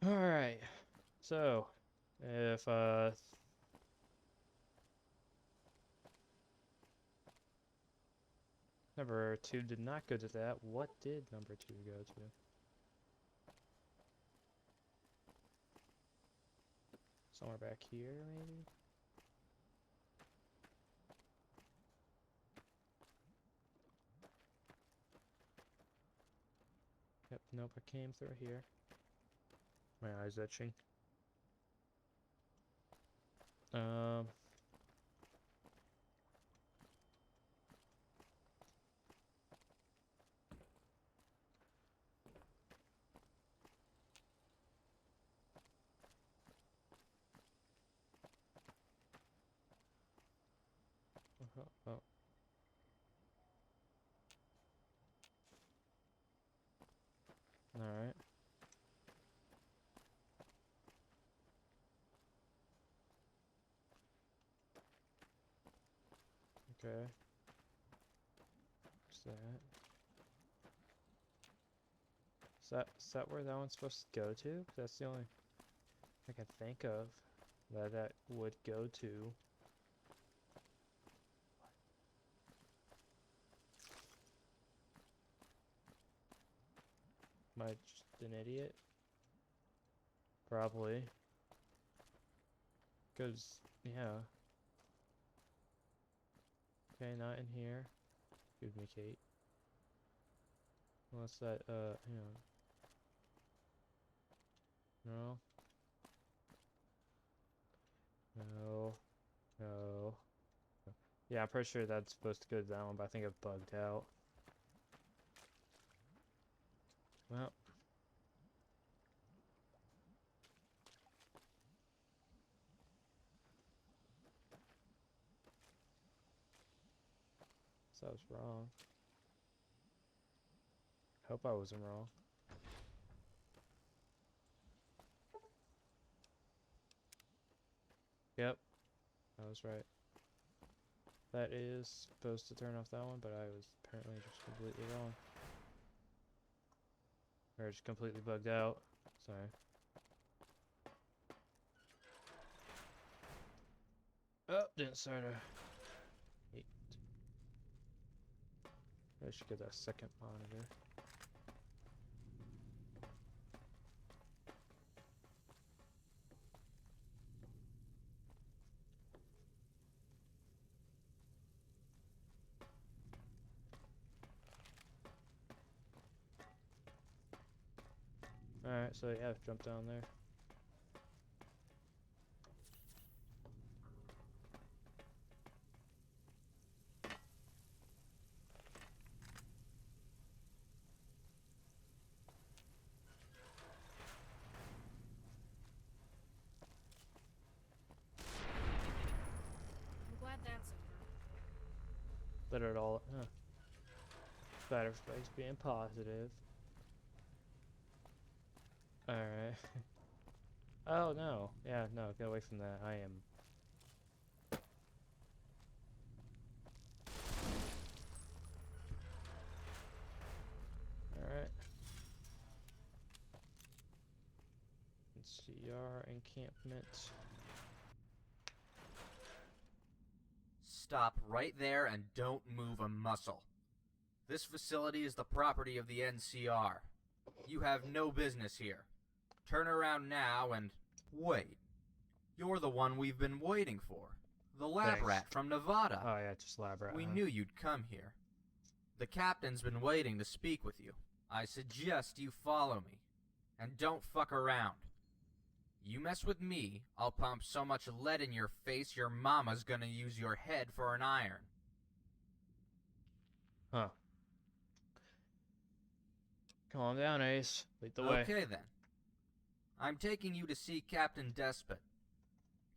Alright. So, if, number 2 did not go to that, what did number 2 go to? Somewhere back here, maybe? Yep, nope, I came through here. My eye's itching. Um... Oh. Alright. Okay. What's that? Is that where that one's supposed to go to? That's the only I can think of that would go to. Am I just an idiot? Probably. Because, yeah. Okay, not in here. Excuse me, Kate. Unless that, hang on. No. No. No. Yeah, I'm pretty sure that's supposed to go to that one, but I think it bugged out. Well. So I was wrong. Hope I wasn't wrong. Yep. I was right. That is supposed to turn off that one, but I was apparently just completely wrong. Or just completely bugged out. Sorry. Oh, didn't start a... Eight. I should get that second monitor. Alright, so yeah, jump down there. I'm glad that's over. Better at all. Huh. Better space being positive. Alright. Oh no. Yeah, no, get away from that. I am. Alright. Let's see our encampment. Stop right there and don't move a muscle. This facility is the property of the NCR. You have no business here. Turn around now and wait. You're the one we've been waiting for. The lab Thanks. rat from Nevada. Oh yeah, just lab rat. We knew you'd come here. The captain's been waiting to speak with you. I suggest you follow me. And don't fuck around. You mess with me, I'll pump so much lead in your face your mama's gonna use your head for an iron. Huh. Calm down, Ace. Lead the way. Okay then. I'm taking you to see Captain Despot.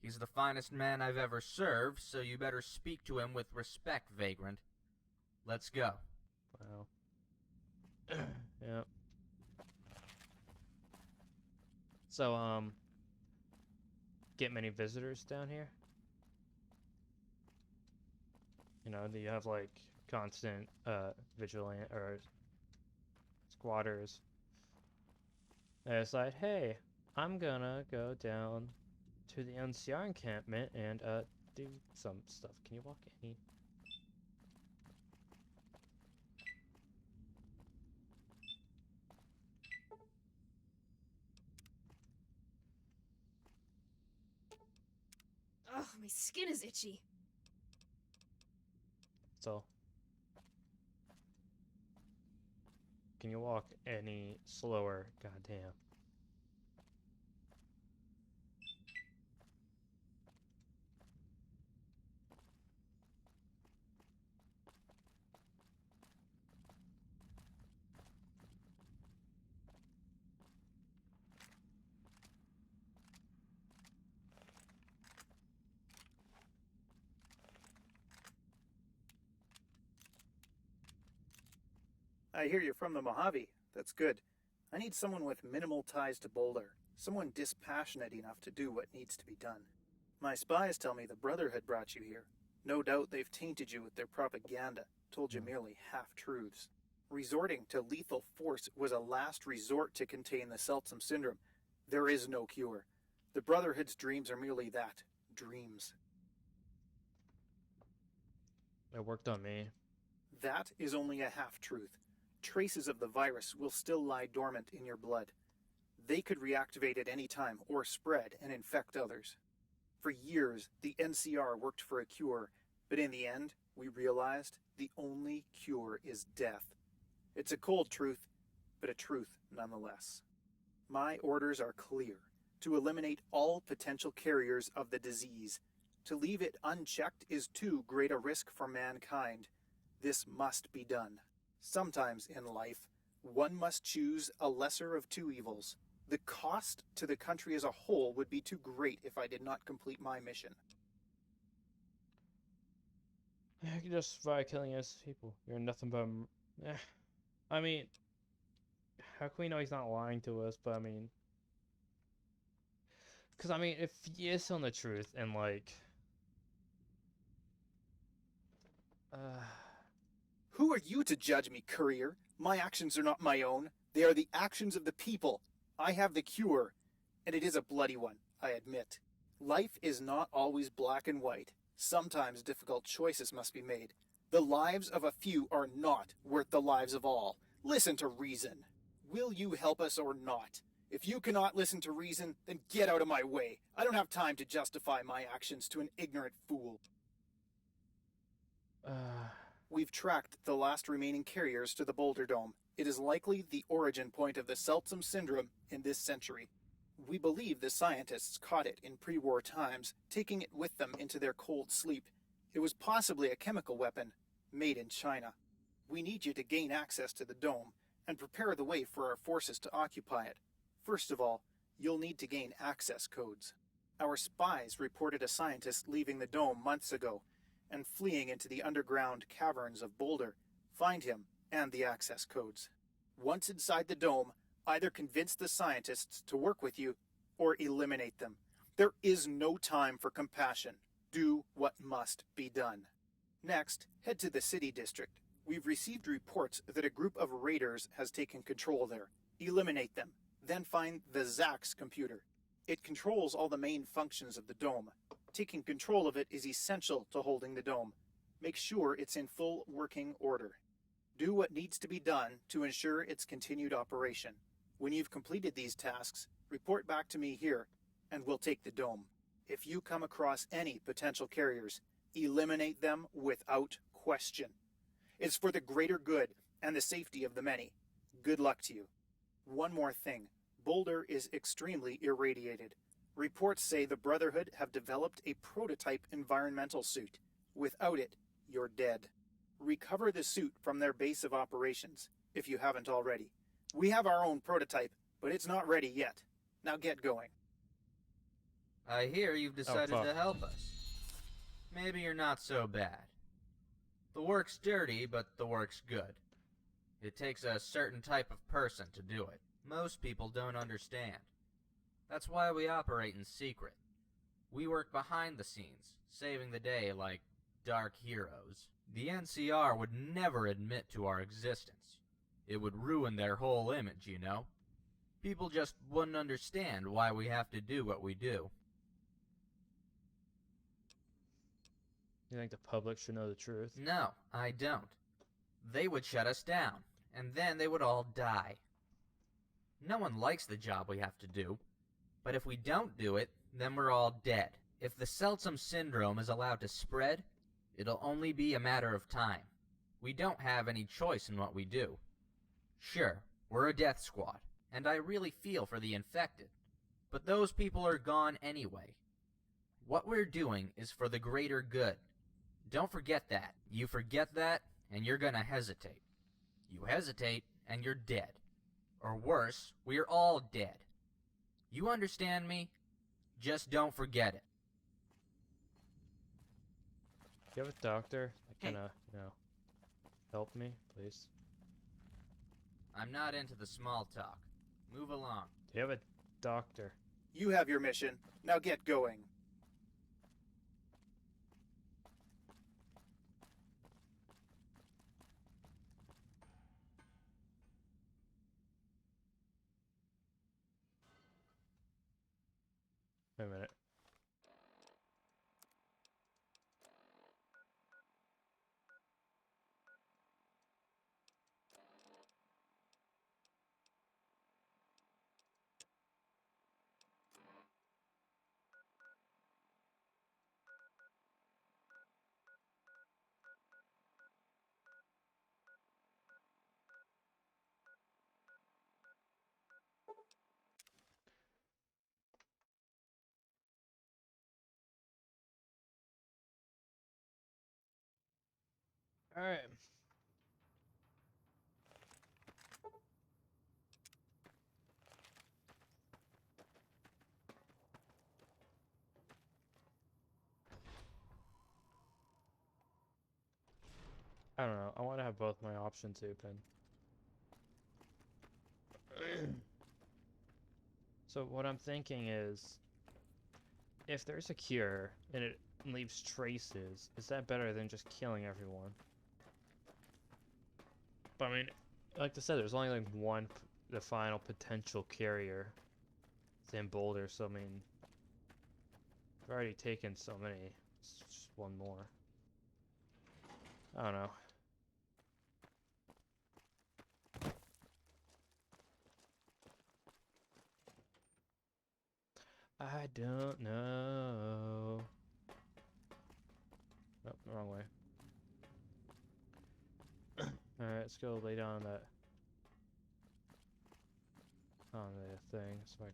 He's the finest man I've ever served, so you better speak to him with respect, Vagrant. Let's go. Wow. Yep. So, get many visitors down here? You know, do you have like constant vigilant or squatters? And it's like, hey, I'm gonna go down to the NCR encampment and do some stuff. Can you walk any? Ugh, my skin is itchy. So, can you walk any slower? Goddamn. I hear you're from the Mojave. That's good. I need someone with minimal ties to Boulder. Someone dispassionate enough to do what needs to be done. My spies tell me the Brotherhood brought you here. No doubt they've tainted you with their propaganda, told you merely half-truths. Resorting to lethal force was a last resort to contain the Seltsam syndrome. There is no cure. The Brotherhood's dreams are merely that, dreams. It worked on me. That is only a half-truth. Traces of the virus will still lie dormant in your blood. They could reactivate at any time or spread and infect others. For years, the NCR worked for a cure, but in the end, we realized the only cure is death. It's a cold truth, but a truth nonetheless. My orders are clear: to eliminate all potential carriers of the disease. To leave it unchecked is too great a risk for mankind. This must be done. Sometimes in life, one must choose a lesser of two evils. The cost to the country as a whole would be too great if I did not complete my mission. I can justify killing innocent people. You're nothing but. I mean, how can we know he's not lying to us? But I mean, because I mean, if he is telling the truth and like, Who are you to judge me, courier? My actions are not my own. They are the actions of the people. I have the cure, and it is a bloody one, I admit. Life is not always black and white. Sometimes difficult choices must be made. The lives of a few are not worth the lives of all. Listen to reason. Will you help us or not? If you cannot listen to reason, then get out of my way. I don't have time to justify my actions to an ignorant fool. We've tracked the last remaining carriers to the Boulder Dome. It is likely the origin point of the Seltsam syndrome in this century. We believe the scientists caught it in pre-war times, taking it with them into their cold sleep. It was possibly a chemical weapon, made in China. We need you to gain access to the dome, and prepare the way for our forces to occupy it. First of all, you'll need to gain access codes. Our spies reported a scientist leaving the dome months ago, and fleeing into the underground caverns of Boulder. Find him and the access codes. Once inside the dome, either convince the scientists to work with you or eliminate them. There is no time for compassion. Do what must be done. Next, head to the city district. We've received reports that a group of raiders has taken control there. Eliminate them. Then find the Zax computer. It controls all the main functions of the dome. Taking control of it is essential to holding the dome. Make sure it's in full working order. Do what needs to be done to ensure its continued operation. When you've completed these tasks, report back to me here, and we'll take the dome. If you come across any potential carriers, eliminate them without question. It's for the greater good and the safety of the many. Good luck to you. One more thing. Boulder is extremely irradiated. Reports say the Brotherhood have developed a prototype environmental suit. Without it, you're dead. Recover the suit from their base of operations, if you haven't already. We have our own prototype, but it's not ready yet. Now get going. I hear you've decided fuck. to help us. Maybe you're not so bad. The work's dirty, but the work's good. It takes a certain type of person to do it. Most people don't understand. That's why we operate in secret. We work behind the scenes, saving the day like dark heroes. The NCR would never admit to our existence. It would ruin their whole image, you know? People just wouldn't understand why we have to do what we do. You think the public should know the truth? No, I don't. They would shut us down, and then they would all die. No one likes the job we have to do, but if we don't do it, then we're all dead. If the Seltsam syndrome is allowed to spread, it'll only be a matter of time. We don't have any choice in what we do. Sure, we're a death squad, and I really feel for the infected, but those people are gone anyway. What we're doing is for the greater good. Don't forget that. You forget that, and you're gonna hesitate. You hesitate, and you're dead. Or worse, we're all dead. You understand me? Just don't forget it. Do you have a doctor that Hey. can, help me, please? I'm not into the small talk. Move along. Do you have a doctor? You have your mission. Now get going. Wait a minute. Alright. I don't know. I want to have both my options open. So what I'm thinking is, if there's a cure and it leaves traces, is that better than just killing everyone? But I mean, like I said, there's only like one, the final potential carrier. It's in Boulder, so I mean, I've already taken so many. It's just one more. I don't know. I don't know. Nope, the wrong way. Alright, let's go lay down that on the thing so I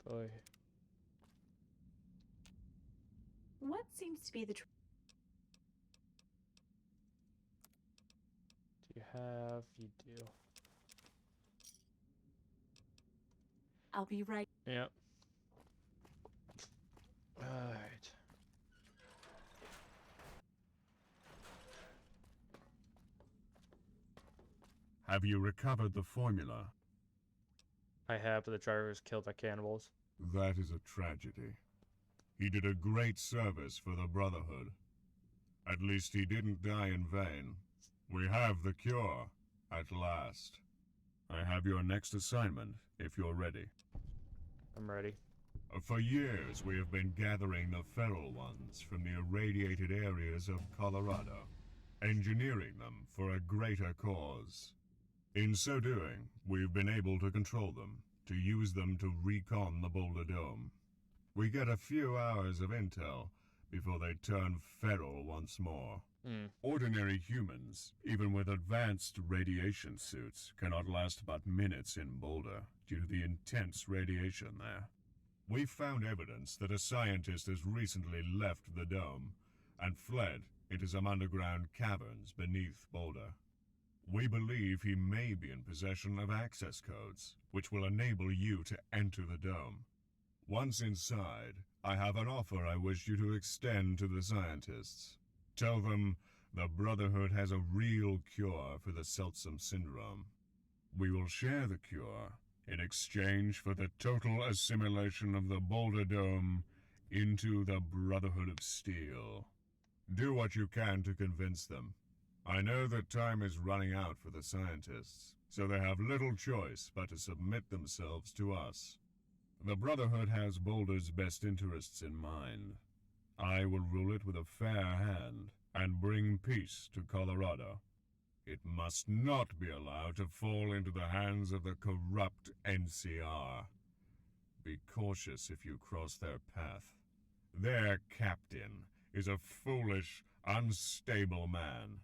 boy. What seems to be the Do you have? You do. I'll be right. Yep. Alright. Have you recovered the formula? I have, but the driver was killed by cannibals. That is a tragedy. He did a great service for the Brotherhood. At least he didn't die in vain. We have the cure, at last. I have your next assignment, if you're ready. I'm ready. For years, we have been gathering the feral ones from the irradiated areas of Colorado, engineering them for a greater cause. In so doing, we've been able to control them, to use them to recon the Boulder Dome. We get a few hours of intel before they turn feral once more. Ordinary humans, even with advanced radiation suits, cannot last but minutes in Boulder due to the intense radiation there. We've found evidence that a scientist has recently left the dome and fled into some underground caverns beneath Boulder. We believe he may be in possession of access codes, which will enable you to enter the dome. Once inside, I have an offer I wish you to extend to the scientists. Tell them the Brotherhood has a real cure for the Seltsam syndrome. We will share the cure in exchange for the total assimilation of the Boulder Dome into the Brotherhood of Steel. Do what you can to convince them. I know that time is running out for the scientists, so they have little choice but to submit themselves to us. The Brotherhood has Boulder's best interests in mind. I will rule it with a fair hand and bring peace to Colorado. It must not be allowed to fall into the hands of the corrupt NCR. Be cautious if you cross their path. Their captain is a foolish, unstable man.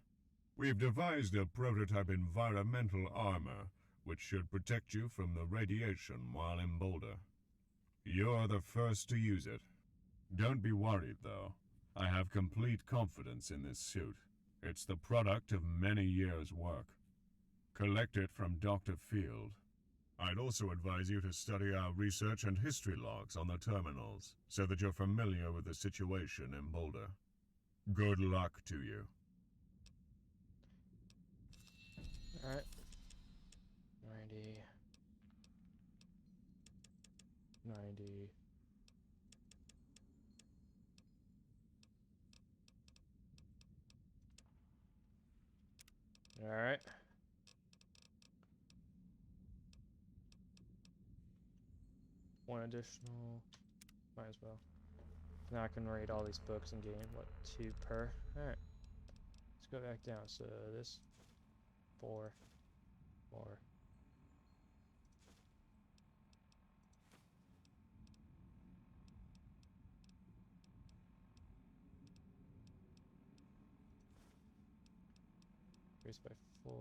We've devised a prototype environmental armor which should protect you from the radiation while in Boulder. You're the first to use it. Don't be worried, though. I have complete confidence in this suit. It's the product of many years' work. Collect it from Dr. Field. I'd also advise you to study our research and history logs on the terminals, so that you're familiar with the situation in Boulder. Good luck to you. Alright. 90. 90. Alright. One additional. Might as well. Now I can read all these books in game. What, 2 per? Alright. Let's go back down. So this 4. 4. Increased by 4.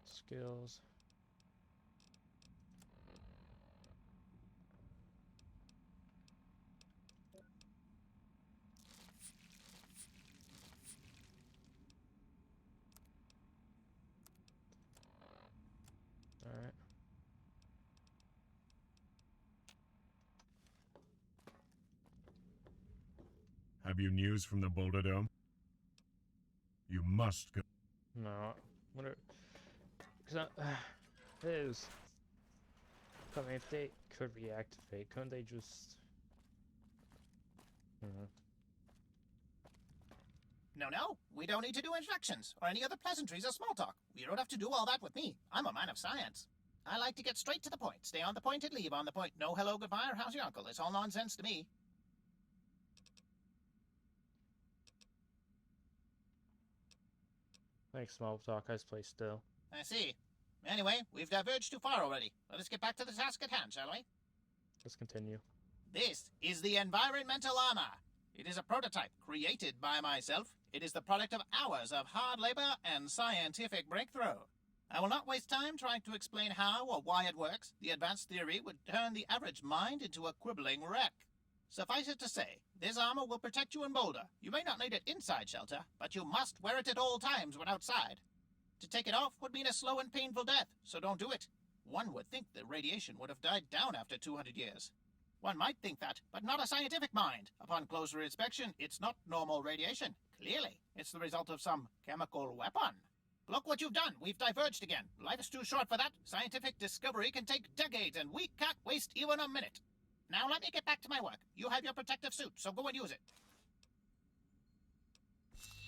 Skills. All right. Have you news from the Boulder Dome? You must go. No. What are... Cause is. I mean, if they could reactivate, couldn't they just... No, we don't need to do instructions or any other pleasantries or small talk. You don't have to do all that with me. I'm a man of science. I like to get straight to the point. Stay on the point and leave on the point. No hello, goodbye, or how's your uncle? It's all nonsense to me. Thanks, small talk. I just play still. I see. Anyway, we've diverged too far already. Let us get back to the task at hand, shall we? Let's continue. This is the environmental armor. It is a prototype created by myself. It is the product of hours of hard labor and scientific breakthrough. I will not waste time trying to explain how or why it works. The advanced theory would turn the average mind into a quibbling wreck. Suffice it to say, this armor will protect you in Boulder. You may not need it inside shelter, but you must wear it at all times when outside. To take it off would mean a slow and painful death, so don't do it. One would think the radiation would have died down after 200 years. One might think that, but not a scientific mind. Upon closer inspection, it's not normal radiation. Clearly, it's the result of some chemical weapon. Look what you've done. We've diverged again. Life is too short for that. Scientific discovery can take decades, and we can't waste even a minute. Now let me get back to my work. You have your protective suit, so go and use it.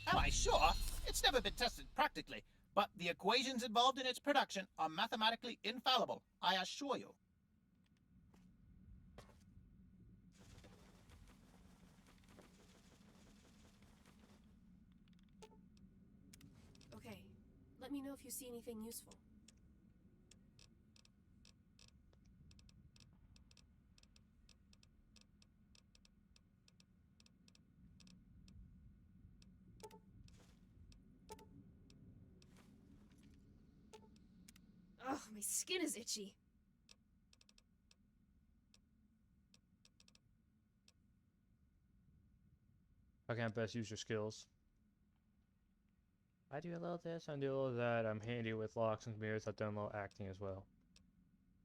Am I sure? It's never been tested practically, but the equations involved in its production are mathematically infallible, I assure you. Okay, let me know if you see anything useful. Ugh, my skin is itchy. How can I best use your skills? I do a little this, I do a little that. I'm handy with locks and mirrors. I've done a little acting as well.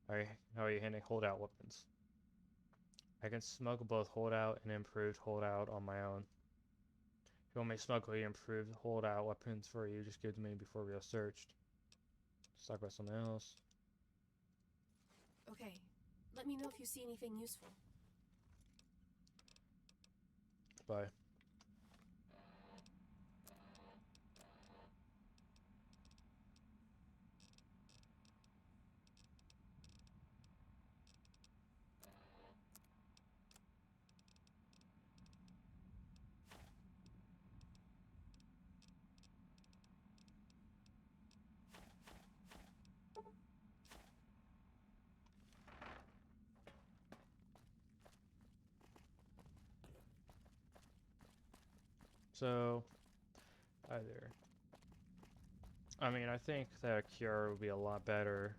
How are you handling holdout weapons? I can smuggle both holdout and improved holdout on my own. If you want me to smuggle the improved holdout weapons for you, just give it to me before we are searched. Let's talk about something else. Okay, let me know if you see anything useful. Bye. So, either. I mean, I think that a cure would be a lot better.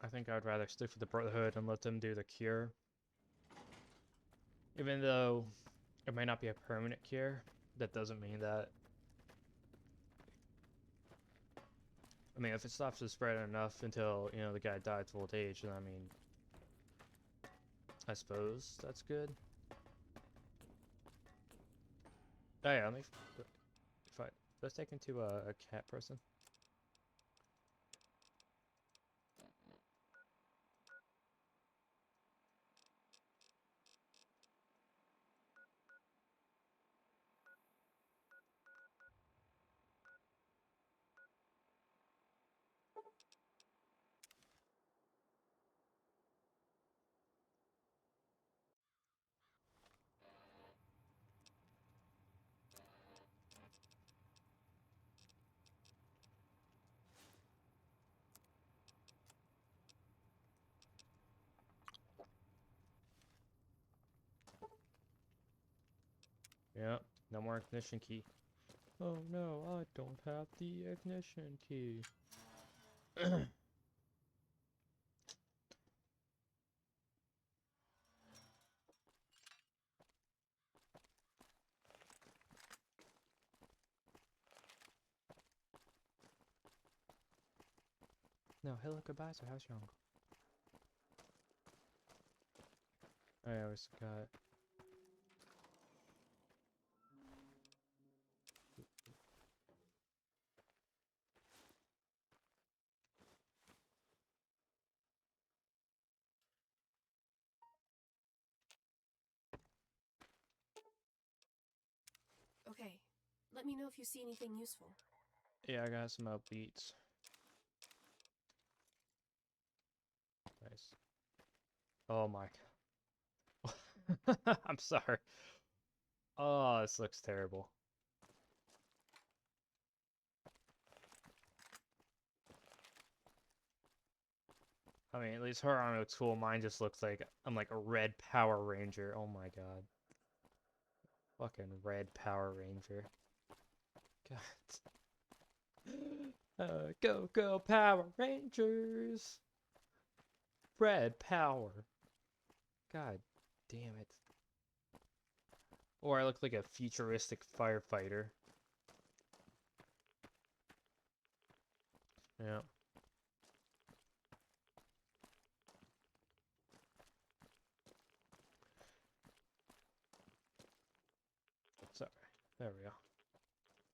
I think I'd rather stick with the Brotherhood and let them do the cure. Even though it might not be a permanent cure, that doesn't mean that. I mean, if it stops the spread enough until, you know, the guy dies of old age, then I mean, I suppose that's good. Oh yeah, let me. If I let's take him to a cat person. Yeah, no more ignition key. Oh no, I don't have the ignition key. No, hello, goodbye, so how's your uncle? I always forgot. Okay, let me know if you see anything useful. Yeah, I got some upbeats. Nice. Oh my. I'm sorry. Oh, this looks terrible. I mean, at least her armor looks cool. Mine just looks like I'm like a red Power Ranger. Oh my god. Fucking red Power Ranger. God. Go Power Rangers! Red Power. God damn it. Or I look like a futuristic firefighter. Yeah. Sorry. There we go.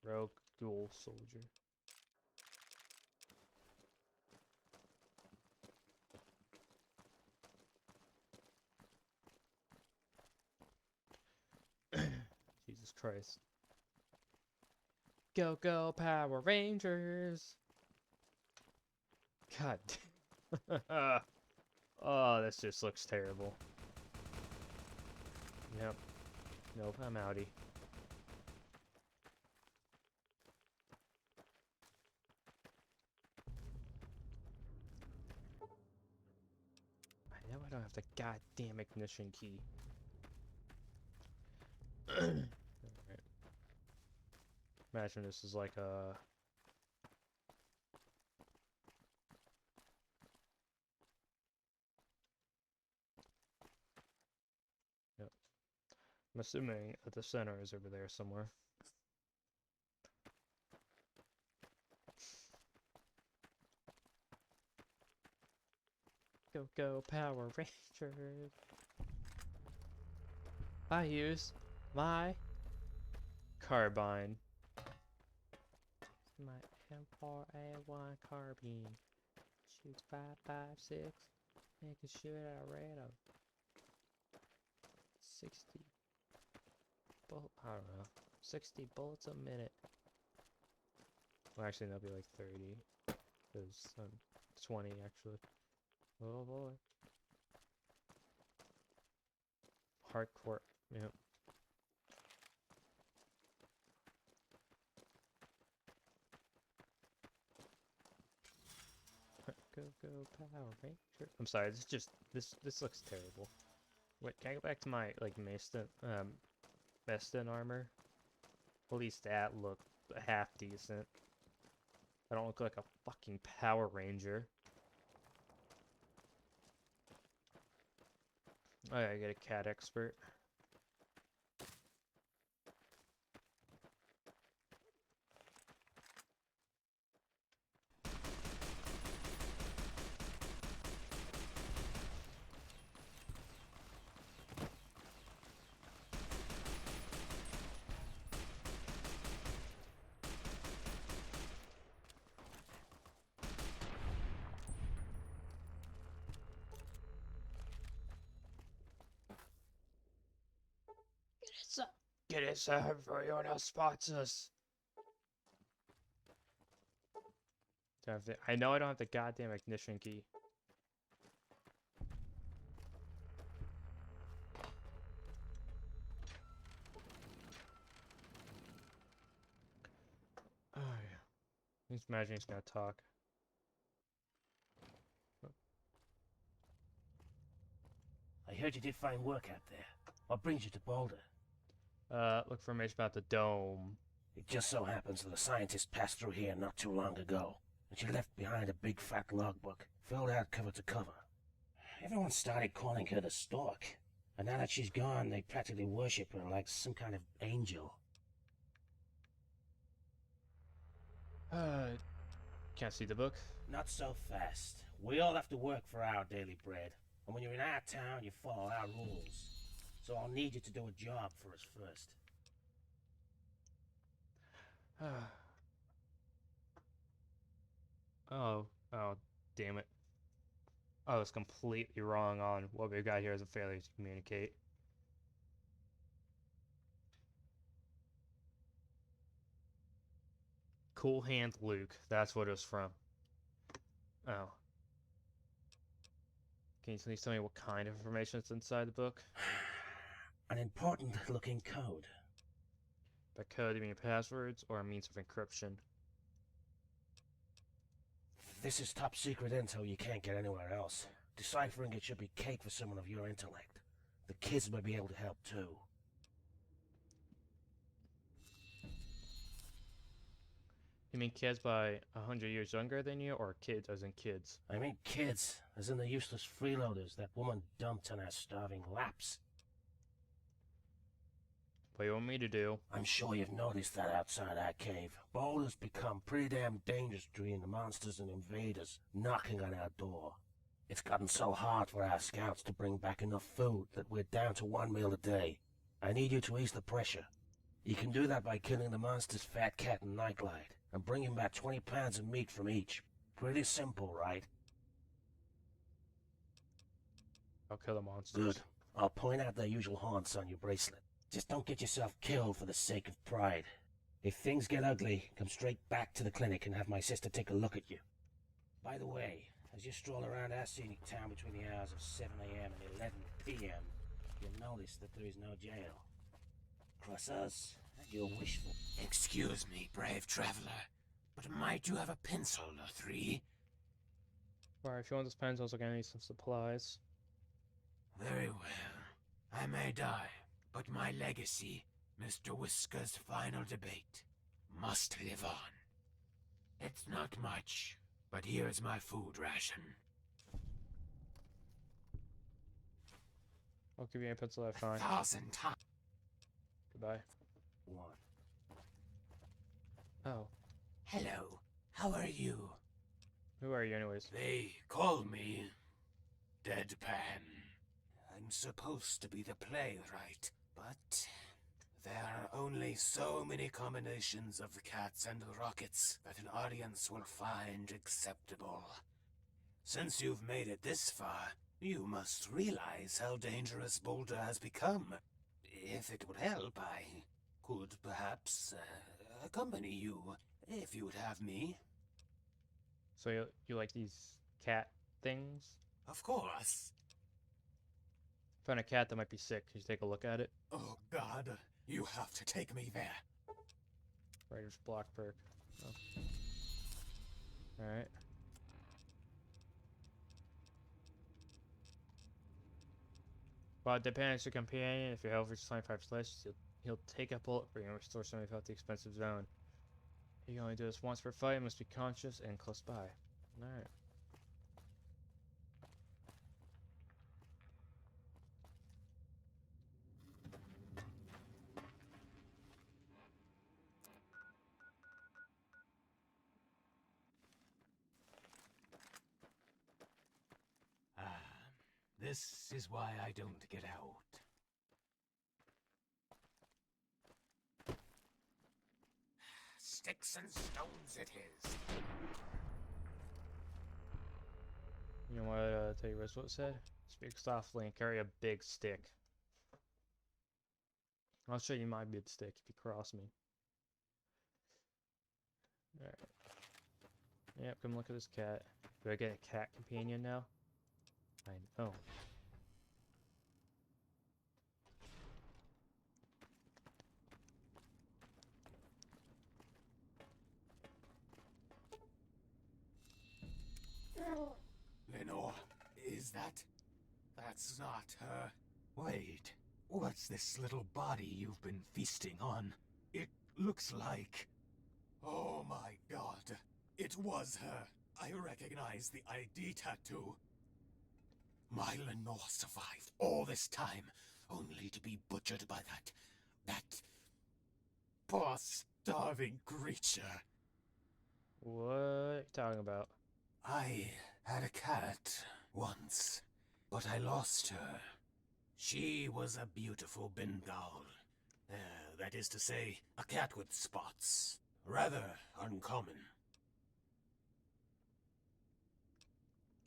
Rogue dual soldier. Jesus Christ. Go Power Rangers! God. Oh, this just looks terrible. Yep. Nope, I'm outie. I know I don't have the goddamn ignition key. Alright. Imagine this is like a... Yep. I'm assuming that the center is over there somewhere. Go, go, Power Rangers. I use my carbine. My M4A1 carbine. Shoots 5.56. And can shoot at a rate of 60 I don't know. 60 bullets a minute. Well, actually, that'll be like 30. Because 20 actually. Oh boy. Hardcore. Yep. Go, go, Power Ranger. I'm sorry, this looks terrible. Wait, can I go back to my, like, Meston armor? At least that looked half decent. I don't look like a fucking Power Ranger. Oh yeah, I get a cat expert. Get it, sir, before anyone else spots us. I know I don't have the goddamn ignition key. Oh yeah. Just imagine he's gonna talk. I heard you did fine work out there. What brings you to Boulder? Look for information about the dome. It just so happens that a scientist passed through here not too long ago, and she left behind a big fat logbook, filled out cover to cover. Everyone started calling her the Stork, and now that she's gone, they practically worship her like some kind of angel. Can't see the book. Not so fast. We all have to work for our daily bread, and when you're in our town, you follow our rules. So I'll need you to do a job for us first. Oh, damn it. I was completely wrong on what we've got here as a failure to communicate. Cool Hand Luke, that's what it was from. Oh. Can you please tell me what kind of information is inside the book? An important looking code. By code, you mean passwords or a means of encryption? This is top secret intel you can't get anywhere else. Deciphering it should be cake for someone of your intellect. The kids may be able to help too. You mean kids by 100 years younger than you, or kids as in kids? I mean kids, as in the useless freeloaders that woman dumped on our starving laps. What do you want me to do? I'm sure you've noticed that outside our cave. Boulder's become pretty damn dangerous between the monsters and invaders knocking on our door. It's gotten so hard for our scouts to bring back enough food that we're down to 1 meal a day. I need you to ease the pressure. You can do that by killing the monsters Fat Cat and Nightlight, and bringing back 20 pounds of meat from each. Pretty simple, right? I'll kill the monsters. Good. I'll point out their usual haunts on your bracelet. Just don't get yourself killed for the sake of pride. If things get ugly, come straight back to the clinic and have my sister take a look at you. By the way, as you stroll around our scenic town between the hours of 7 a.m. and 11 p.m., you'll notice that there is no jail. Cross us, and you're wishful. Excuse me, brave traveler, but might you have a pencil or three? Alright, if you want this pencil, also gonna need some supplies. Very well. I may die, but my legacy, Mr. Whisker's final debate, must live on. It's not much, but here's my food ration. I'll give you a pencil I find. 1,000 times. Goodbye. 1. Oh. Hello. How are you? Who are you anyways? They call me Deadpan. I'm supposed to be the playwright, but there are only so many combinations of cats and rockets that an audience will find acceptable. Since you've made it this far, you must realize how dangerous Boulder has become. If it would help, I could perhaps accompany you, if you would have me. So you like these cat things? Of course. Found a cat that might be sick. Can you take a look at it? Oh God, you have to take me there. Writer's block perk. Oh. Alright. While Deadpan is your companion, if your health reaches 25 slashes, he'll take a bullet for you and restore some of your health to the expensive zone. You can only do this once per fight and must be conscious and close by. Alright. This is why I don't get out. Sticks and stones it is. You know what tell you what it said? Speak softly and carry a big stick. I'll show you my big stick if you cross me. Alright. Yep, come look at this cat. Do I get a cat companion now? I know. Lenore, is that? That's not her. Wait, what's this little body you've been feasting on? It looks like... Oh my God, it was her. I recognize the ID tattoo. My Lenore survived all this time, only to be butchered by that poor starving creature. What are you talking about? I had a cat once, but I lost her. She was a beautiful Bengal. That is to say, a cat with spots. Rather uncommon.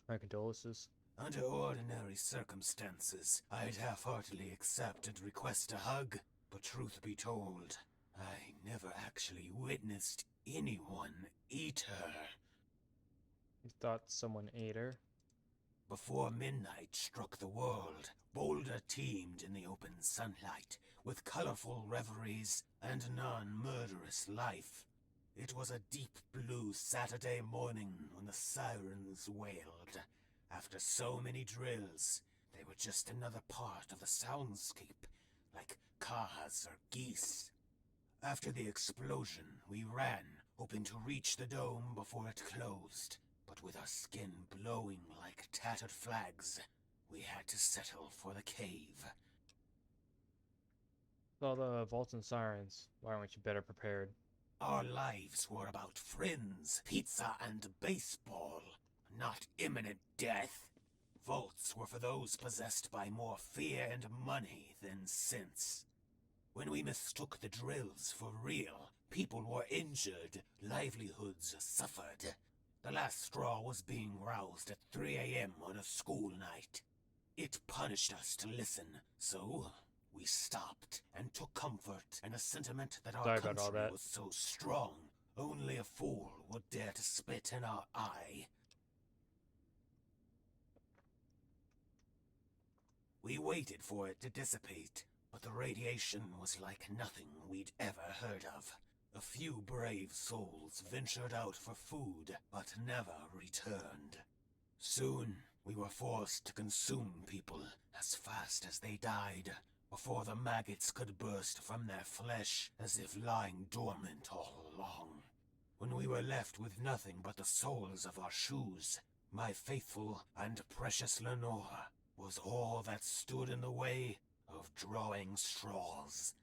My condolences. Under ordinary circumstances, I'd half-heartedly accept and request a hug, but truth be told, I never actually witnessed anyone eat her. You thought someone ate her? Before midnight struck the world, Boulder teemed in the open sunlight, with colorful reveries and non-murderous life. It was a deep blue Saturday morning when the sirens wailed. After so many drills, they were just another part of the soundscape, like cars or geese. After the explosion, we ran, hoping to reach the dome before it closed. But with our skin blowing like tattered flags, we had to settle for the cave. With all the vaults and sirens, why weren't you better prepared? Our lives were about friends, pizza, and baseball, not imminent death. Vaults were for those possessed by more fear and money than sense. When we mistook the drills for real, people were injured, livelihoods suffered. The last straw was being roused at 3 a.m. on a school night. It punished us to listen, so we stopped and took comfort in a sentiment that our Sorry about all country that. was so strong, only a fool would dare to spit in our eye. We waited for it to dissipate, but the radiation was like nothing we'd ever heard of. A few brave souls ventured out for food, but never returned. Soon, we were forced to consume people as fast as they died, before the maggots could burst from their flesh as if lying dormant all along. When we were left with nothing but the soles of our shoes, my faithful and precious Lenore was all that stood in the way of drawing straws.